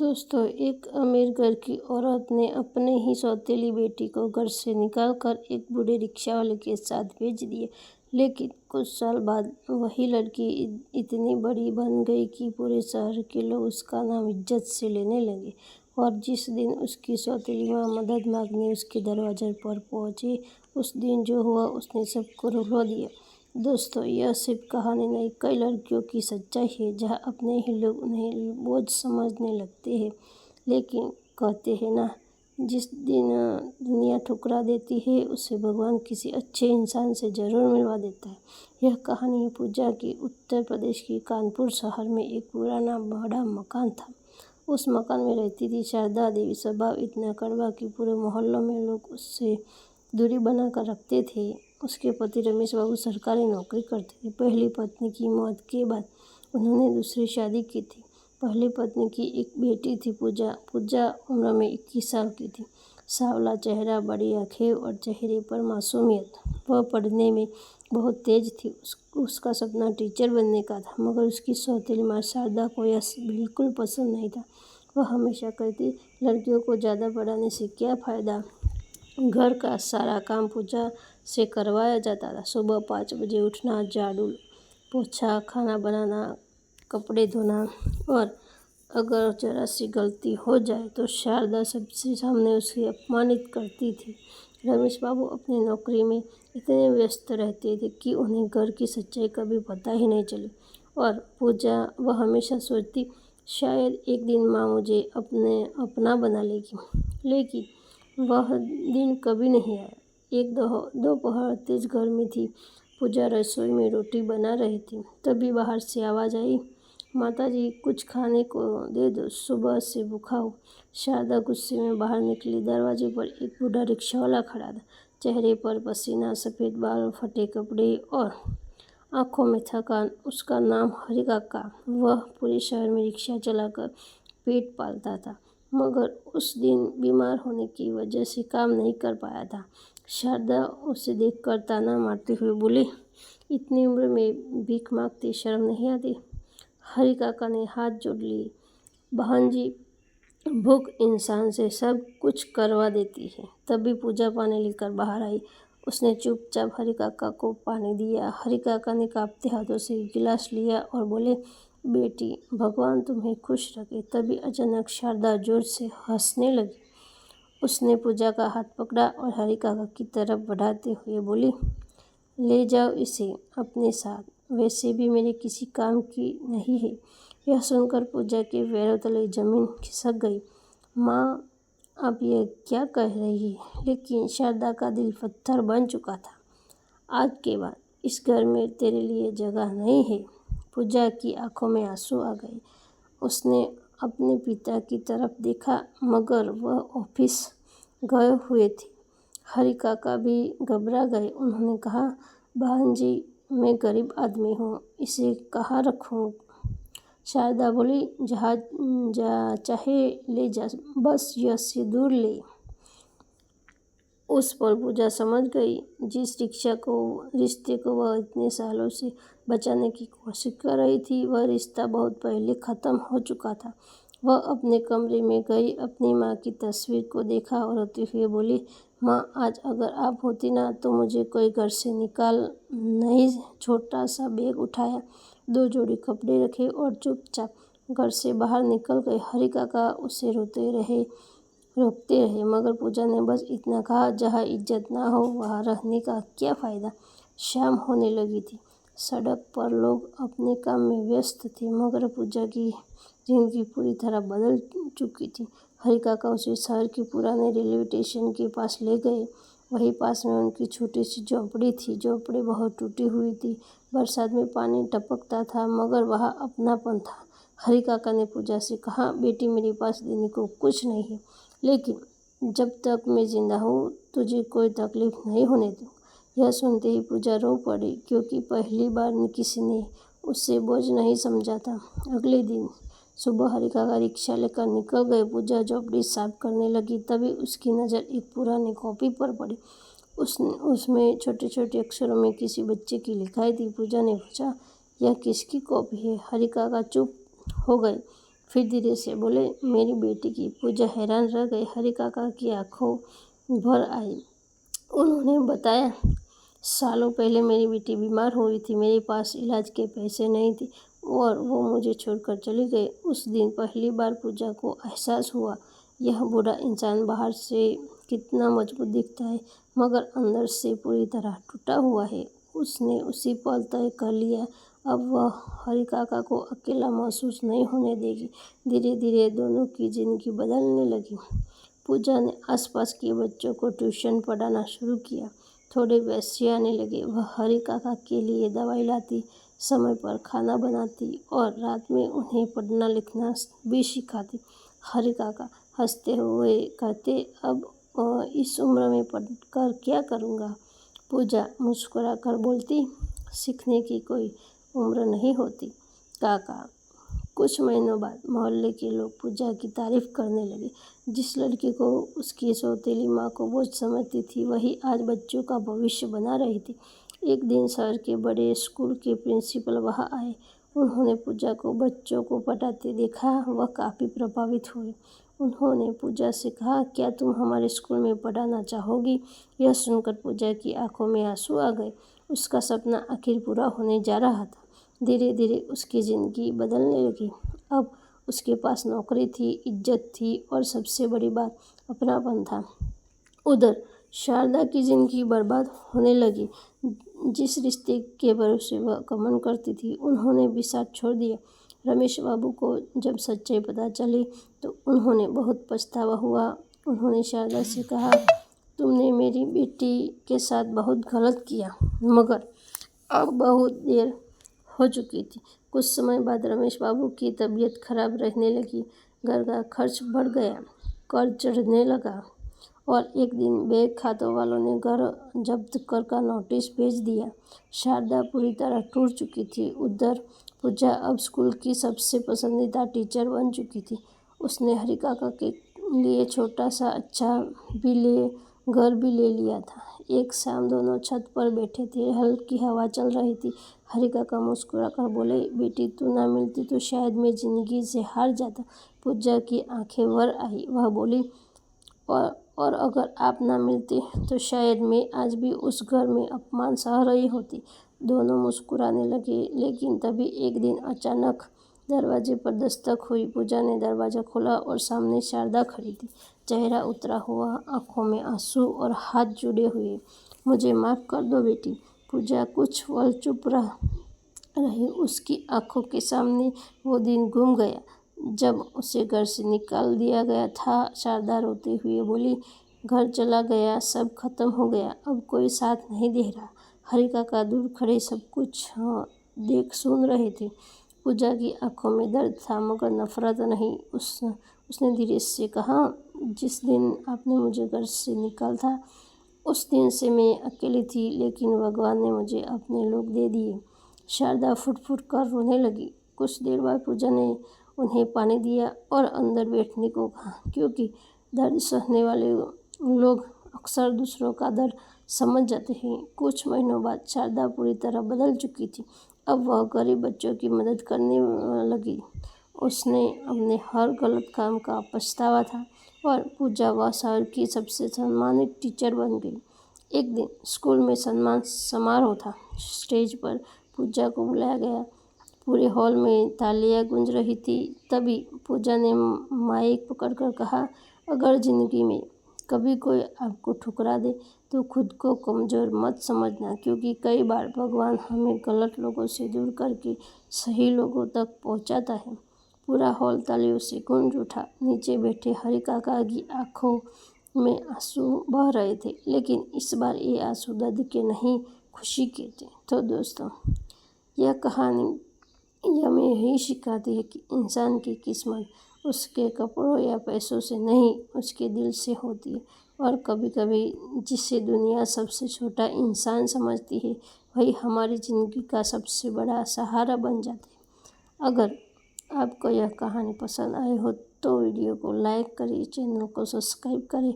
दोस्तों, एक अमीर घर की औरत ने अपने ही सौतेली बेटी को घर से निकालकर एक बूढ़े रिक्शावाले के साथ भेज दिया। लेकिन कुछ साल बाद वही लड़की इतनी बड़ी बन गई कि पूरे शहर के लोग उसका नाम इज्जत से लेने लगे। और जिस दिन उसकी सौतेली माँ मदद मांगने उसके दरवाजे पर पहुंची, उस दिन जो हुआ उसने सबको रुला दिया। दोस्तों, यह सिर्फ कहानी नहीं, कई लड़कियों की सच्चाई है जहाँ अपने ही लोग उन्हें बोझ समझने लगते हैं। लेकिन कहते हैं ना, जिस दिन दुनिया ठुकरा देती है उसे भगवान किसी अच्छे इंसान से ज़रूर मिलवा देता है। यह कहानी है पूजा की। उत्तर प्रदेश की कानपुर शहर में एक पुराना बड़ा मकान था। उस मकान में रहती थी शारदा देवी। स्वभाव इतना कड़वा कि पूरे मोहल्लों में लोग उससे दूरी बना कर रखते थे। उसके पति रमेश बाबू सरकारी नौकरी करते थे। पहली पत्नी की मौत के बाद उन्होंने दूसरी शादी की थी। पहली पत्नी की एक बेटी थी पूजा। पूजा उम्र में 21 साल की थी। सांवला चेहरा, बड़ी आंखें और चेहरे पर मासूमियत। वह पढ़ने में बहुत तेज थी। उसका सपना टीचर बनने का था, मगर उसकी सौतेली माँ शारदा को यह बिल्कुल पसंद नहीं था। वह हमेशा कहती, लड़कियों को ज़्यादा पढ़ाने से क्या फ़ायदा। घर का सारा काम पूजा से करवाया जाता था। सुबह 5 बजे उठना, झाड़ू पोछा, खाना बनाना, कपड़े धोना, और अगर जरा सी गलती हो जाए तो शारदा सबसे सामने उसे अपमानित करती थी। रमेश बाबू अपनी नौकरी में इतने व्यस्त रहते थे कि उन्हें घर की सच्चाई कभी पता ही नहीं चली। और पूजा, वह हमेशा सोचती, शायद एक दिन माँ मुझे अपना बना लेगी। लेकिन वह दिन कभी नहीं आया। एक दोपहर तेज गर्मी थी। पूजा रसोई में रोटी बना रही थी। तभी बाहर से आवाज़ आई, माताजी कुछ खाने को दे दो, सुबह से भूखा हूँ। शारदा गुस्से में बाहर निकली। दरवाजे पर एक बूढ़ा रिक्शावाला खड़ा था। चेहरे पर पसीना, सफ़ेद बाल, फटे कपड़े और आंखों में थकान। उसका नाम हरि काका। वह पूरे शहर में रिक्शा चलाकर पेट पालता था, मगर उस दिन बीमार होने की वजह से काम नहीं कर पाया था। शारदा उसे देखकर ताना मारते हुए बोली, इतनी उम्र में भीख मांगते शर्म नहीं आती। हरि काका ने हाथ जोड़ लिए, बहन जी, भूख इंसान से सब कुछ करवा देती है। तभी पूजा पानी लेकर बाहर आई। उसने चुपचाप हरि काका को पानी दिया। हरि काका ने कांपते हाथों से गिलास लिया और बोले, बेटी, भगवान तुम्हें खुश रखे। तभी अचानक शारदा जोर से हंसने लगी। उसने पूजा का हाथ पकड़ा और हरि काका की तरफ बढ़ाते हुए बोली, ले जाओ इसे अपने साथ, वैसे भी मेरे किसी काम की नहीं है। यह सुनकर पूजा के पैरों तले जमीन खिसक गई। माँ, अब ये क्या कह रही है। लेकिन शारदा का दिल पत्थर बन चुका था। आज के बाद इस घर में तेरे लिए जगह नहीं है। पूजा की आंखों में आंसू आ गए। उसने अपने पिता की तरफ देखा, मगर वह ऑफिस गए हुए थे। हरि काका भी घबरा गए। उन्होंने कहा, बहन जी, मैं गरीब आदमी हूँ, इसे कहाँ रखूँ। शारदा बोली, जहाँ चाहे ले जा, बस यह से दूर ले। उस पर पूजा समझ गई, जिस रिश्ते को वह इतने सालों से बचाने की कोशिश कर रही थी, वह रिश्ता बहुत पहले ख़त्म हो चुका था। वह अपने कमरे में गई, अपनी माँ की तस्वीर को देखा और रोते हुए बोली, माँ, आज अगर आप होती ना तो मुझे कोई घर से निकाल नहीं। छोटा सा बैग उठाया, 2 जोड़ी कपड़े रखे और चुपचाप घर से बाहर निकल गए। हरि काका उसे रोकते रहे, मगर पूजा ने बस इतना कहा, जहाँ इज्जत ना हो वहाँ रहने का क्या फ़ायदा। शाम होने लगी थी। सड़क पर लोग अपने काम में व्यस्त थे, मगर पूजा की जिंदगी पूरी तरह बदल चुकी थी। हरि काका उसे शहर के पुराने रेलवे स्टेशन के पास ले गए। वहीं पास में उनकी छोटी सी झोंपड़ी थी। झोंपड़ी बहुत टूटी हुई थी। बरसात में पानी टपकता था, मगर वहाँ अपनापन था। हरि काका ने पूजा से कहा, बेटी, मेरे पास देने को कुछ नहीं है, लेकिन जब तक मैं जिंदा हूँ तुझे कोई तकलीफ नहीं होने दूँगा। यह सुनते ही पूजा रो पड़ी, क्योंकि पहली बार किसी ने उससे बोझ नहीं समझा था। अगले दिन सुबह हरि काका रिक्शा लेकर निकल गए। पूजा झोपड़ी साफ करने लगी। तभी उसकी नज़र एक पुरानी कॉपी पर पड़ी। उसमें छोटे छोटे अक्षरों में किसी बच्चे की लिखाई थी। पूजा ने पूछा, यह किसकी कॉपी है। हरि काका चुप हो गए। फिर धीरे से बोले, मेरी बेटी की। पूजा हैरान रह गई। हरि काका की आंखों भर आई। उन्होंने बताया, सालों पहले मेरी बेटी बीमार हुई थी। मेरे पास इलाज के पैसे नहीं थे और वो मुझे छोड़कर चली गई। उस दिन पहली बार पूजा को एहसास हुआ, यह बूढ़ा इंसान बाहर से कितना मजबूत दिखता है मगर अंदर से पूरी तरह टूटा हुआ है। उसने उसी पल तय कर लिया, अब वह हरि काका को अकेला महसूस नहीं होने देगी। धीरे धीरे दोनों की जिंदगी बदलने लगी। पूजा ने आसपास के बच्चों को ट्यूशन पढ़ाना शुरू किया। थोड़े पैसे आने लगे। वह हरि काका के लिए दवाई लाती, समय पर खाना बनाती और रात में उन्हें पढ़ना लिखना भी सिखाती। हरि काका हंसते हुए कहते, अब इस उम्र में पढ़कर क्या करूँगा। पूजा मुस्कुरा कर बोलती, सीखने की कोई उम्र नहीं होती काका। कुछ महीनों बाद मोहल्ले के लोग पूजा की तारीफ करने लगे। जिस लड़की को उसकी सौतेली माँ को बोझ समझती थी, वही आज बच्चों का भविष्य बना रही थी। एक दिन शहर के बड़े स्कूल के प्रिंसिपल वहाँ आए। उन्होंने पूजा को बच्चों को पढ़ाते देखा। वह काफ़ी प्रभावित हुए। उन्होंने पूजा से कहा, क्या तुम हमारे स्कूल में पढ़ाना चाहोगी। यह सुनकर पूजा की आंखों में आंसू आ गए। उसका सपना आखिर पूरा होने जा रहा था। धीरे धीरे उसकी ज़िंदगी बदलने लगी। अब उसके पास नौकरी थी, इज्जत थी और सबसे बड़ी बात अपनापन था। उधर शारदा की ज़िंदगी बर्बाद होने लगी। जिस रिश्ते के भरोसे वह गमन करती थी, उन्होंने भी साथ छोड़ दिया। रमेश बाबू को जब सच्चाई पता चली तो उन्होंने बहुत पछतावा हुआ। उन्होंने शारदा से कहा, तुमने मेरी बेटी के साथ बहुत गलत किया, मगर अब बहुत देर हो चुकी थी। कुछ समय बाद रमेश बाबू की तबीयत खराब रहने लगी। घर का खर्च बढ़ गया, कर्ज चढ़ने लगा और एक दिन बैंक खातों वालों ने घर जब्त कर का नोटिस भेज दिया। शारदा पूरी तरह टूट चुकी थी। उधर पूजा अब स्कूल की सबसे पसंदीदा टीचर बन चुकी थी। उसने हरि काका के लिए छोटा सा अच्छा घर भी ले लिया था। एक शाम दोनों छत पर बैठे थे। हल्की हवा चल रही थी। हरि काका मुस्कुरा कर बोले, बेटी तू ना मिलती तो शायद मैं जिंदगी से हार जाता। पूजा की आंखें भर आई। वह बोली, और अगर आप ना मिलते तो शायद मैं आज भी उस घर में अपमान सह रही होती। दोनों मुस्कुराने लगे। लेकिन तभी एक दिन अचानक दरवाजे पर दस्तक हुई। पूजा ने दरवाज़ा खोला और सामने शारदा खड़ी थी। चेहरा उतरा हुआ, आंखों में आंसू और हाथ जुड़े हुए। मुझे माफ़ कर दो बेटी। पूजा कुछ पल चुप रही। उसकी आंखों के सामने वो दिन घूम गया जब उसे घर से निकाल दिया गया था। शारदा रोते हुए बोली, घर चला गया, सब खत्म हो गया, अब कोई साथ नहीं दे रहा। हरि काका दूर खड़े सब कुछ देख सुन रहे थे। पूजा की आंखों में दर्द था मगर नफरत नहीं। उसने धीरे से कहा, जिस दिन आपने मुझे घर से निकाला था उस दिन से मैं अकेली थी, लेकिन भगवान ने मुझे अपने लोग दे दिए। शारदा फुट फुट कर रोने लगी। कुछ देर बाद पूजा ने उन्हें पानी दिया और अंदर बैठने को कहा, क्योंकि दर्द सहने वाले लोग अक्सर दूसरों का दर्द समझ जाते हैं। कुछ महीनों बाद शारदा पूरी तरह बदल चुकी थी। अब वह गरीब बच्चों की मदद करने लगी। उसने अपने हर गलत काम का पछतावा था और पूजा वह शहर की सबसे सम्मानित टीचर बन गई। एक दिन स्कूल में सम्मान समारोह था। स्टेज पर पूजा को बुलाया गया। पूरे हॉल में तालियां गूंज रही थी। तभी पूजा ने माइक पकड़कर कहा, अगर जिंदगी में कभी कोई आपको ठुकरा दे तो खुद को कमज़ोर मत समझना, क्योंकि कई बार भगवान हमें गलत लोगों से दूर करके सही लोगों तक पहुंचाता है। पूरा हॉल तालियों से गूंज उठा। नीचे बैठे हरि काका की आंखों में आंसू बह रहे थे, लेकिन इस बार ये आंसू दर्द के नहीं, खुशी के थे। तो दोस्तों, यह कहानी हमें यही सिखाती है कि इंसान की किस्मत उसके कपड़ों या पैसों से नहीं, उसके दिल से होती है। और कभी कभी जिसे दुनिया सबसे छोटा इंसान समझती है, वही हमारी ज़िंदगी का सबसे बड़ा सहारा बन जाता है। अगर आपको यह कहानी पसंद आई हो तो वीडियो को लाइक करें, चैनल को सब्सक्राइब करें